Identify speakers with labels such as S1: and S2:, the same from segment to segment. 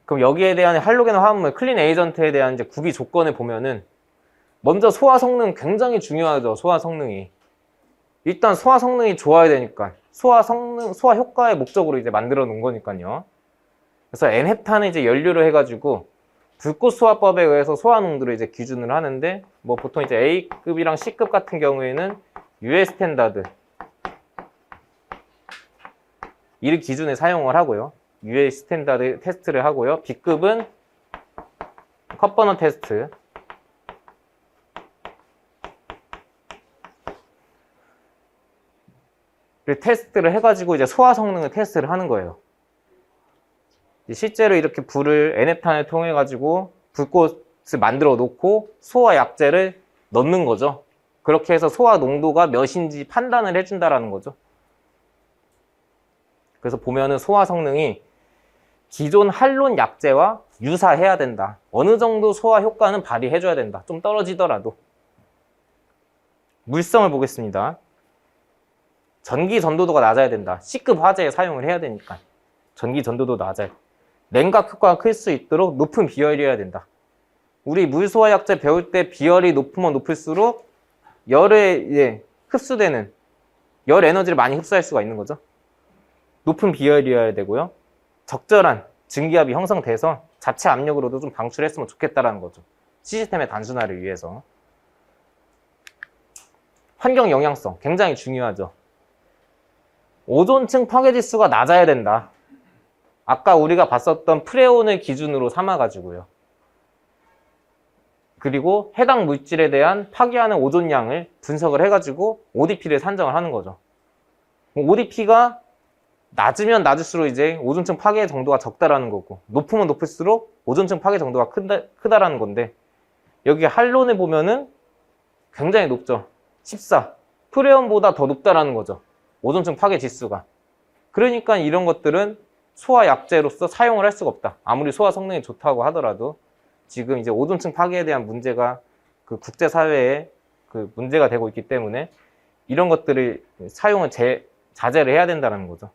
S1: 그럼 여기에 대한 할로겐 화합물, 클린 에이전트에 대한 이제 구비 조건을 보면은 먼저 소화 성능 굉장히 중요하죠. 소화 성능이. 일단 소화 성능이 좋아야 되니까. 소화 효과의 목적으로 이제 만들어 놓은 거니까요. 그래서 N헤탄을 이제 연료로 해가지고 불꽃 소화법에 의해서 소화 농도를 이제 기준을 하는데, 뭐 보통 이제 A급이랑 C급 같은 경우에는 US 스탠다드 이를 기준에 사용을 하고요. US 스탠다드 테스트를 하고요. B급은 컵버너 테스트. 테스트를 해가지고 이제 소화 성능을 테스트를 하는 거예요. 실제로 이렇게 불을 N헤탄을 통해 가지고 불꽃을 만들어 놓고 소화 약재를 넣는 거죠. 그렇게 해서 소화 농도가 몇인지 판단을 해준다라는 거죠. 그래서 보면은 소화 성능이 기존 할론 약재와 유사해야 된다. 어느 정도 소화 효과는 발휘해줘야 된다. 좀 떨어지더라도. 물성을 보겠습니다. 전기 전도도가 낮아야 된다. C급 화재에 사용을 해야 되니까. 전기 전도도 낮아야 돼. 냉각 효과가 클 수 있도록 높은 비열이어야 된다. 우리 물소화 약재 배울 때 비열이 높으면 높을수록 열에 흡수되는 열 에너지를 많이 흡수할 수가 있는 거죠. 높은 비열이어야 되고요. 적절한 증기압이 형성돼서 자체 압력으로도 좀 방출했으면 좋겠다라는 거죠. 시스템의 단순화를 위해서. 환경 영향성 굉장히 중요하죠. 오존층 파괴 지수가 낮아야 된다. 아까 우리가 봤었던 프레온을 기준으로 삼아가지고요. 그리고 해당 물질에 대한 파괴하는 오존량을 분석을 해가지고 ODP를 산정을 하는 거죠. ODP가 낮으면 낮을수록 이제 오존층 파괴 정도가 적다라는 거고, 높으면 높을수록 오존층 파괴 정도가 크다라는 건데, 여기 할론을 보면은 굉장히 높죠. 14. 프레온보다 더 높다라는 거죠. 오존층 파괴 지수가. 그러니까 이런 것들은 소화 약재로서 사용을 할 수가 없다. 아무리 소화 성능이 좋다고 하더라도 지금 이제 오존층 파괴에 대한 문제가 그 국제사회에 그 문제가 되고 있기 때문에 이런 것들을 사용을 자제를 해야 된다는 거죠.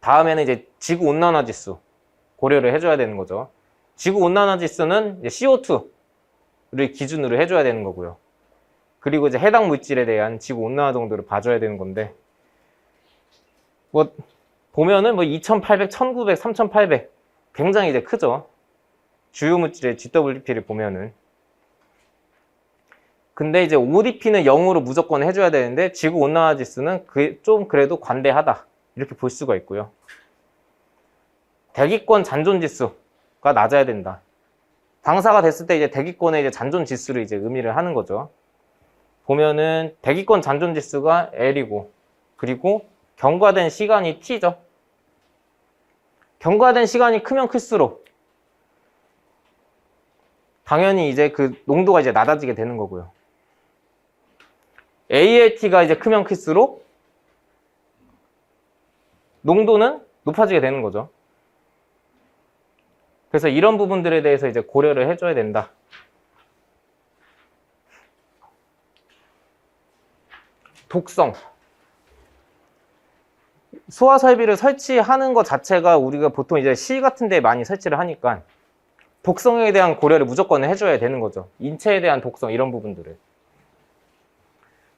S1: 다음에는 이제 지구온난화 지수 고려를 해줘야 되는 거죠. 지구온난화 지수는 이제 CO2를 기준으로 해줘야 되는 거고요. 그리고 이제 해당 물질에 대한 지구온난화 정도를 봐줘야 되는 건데, 뭐 보면은 뭐 2800, 1900, 3800 굉장히 이제 크죠. 주요 물질의 GWP를 보면은. 근데 이제 ODP는 0으로 무조건 해줘야 되는데 지구온난화 지수는 좀 그래도 관대하다. 이렇게 볼 수가 있고요. 대기권 잔존 지수가 낮아야 된다. 방사가 됐을 때 이제 대기권의 이제 잔존 지수를 이제 의미를 하는 거죠. 보면은 대기권 잔존 지수가 L이고, 그리고 경과된 시간이 T죠. 경과된 시간이 크면 클수록 당연히 이제 그 농도가 이제 낮아지게 되는 거고요. ALT가 이제 크면 클수록 농도는 높아지게 되는 거죠. 그래서 이런 부분들에 대해서 이제 고려를 해줘야 된다. 독성. 소화 설비를 설치하는 것 자체가 우리가 보통 이제 실 같은 데 많이 설치를 하니까 독성에 대한 고려를 무조건 해줘야 되는 거죠. 인체에 대한 독성, 이런 부분들을.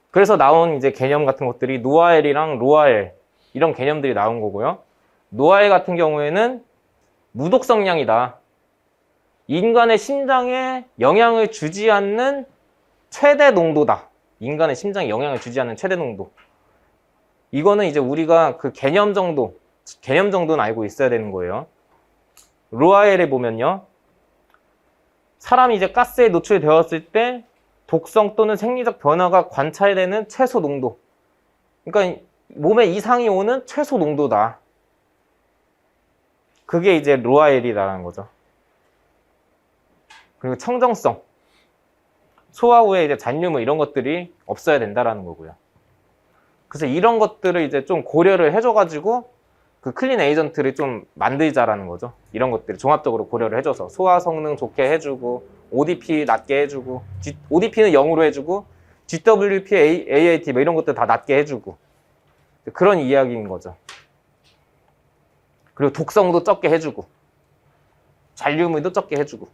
S1: 그래서 나온 이제 개념 같은 것들이 노아엘이랑 로아엘, 이런 개념들이 나온 거고요. 노아엘 같은 경우에는 무독성량이다. 인간의 심장에 영향을 주지 않는 최대 농도다. 인간의 심장에 영향을 주지 않는 최대 농도. 이거는 이제 우리가 그 개념 정도는 알고 있어야 되는 거예요. 로아엘에 보면요. 사람이 이제 가스에 노출되었을 때 독성 또는 생리적 변화가 관찰되는 최소 농도. 그러니까 몸에 이상이 오는 최소 농도다. 그게 이제 로아엘이라는 거죠. 그리고 청정성. 소화 후에 이제 잔류물 이런 것들이 없어야 된다라는 거고요. 그래서 이런 것들을 이제 좀 고려를 해줘가지고 그 클린 에이전트를 좀 만들자라는 거죠. 이런 것들을 종합적으로 고려를 해줘서 소화 성능 좋게 해주고, ODP 낮게 해주고, ODP는 0으로 해주고, GWP, AAT 뭐 이런 것들 다 낮게 해주고, 그런 이야기인 거죠. 그리고 독성도 적게 해주고 잔류물도 적게 해주고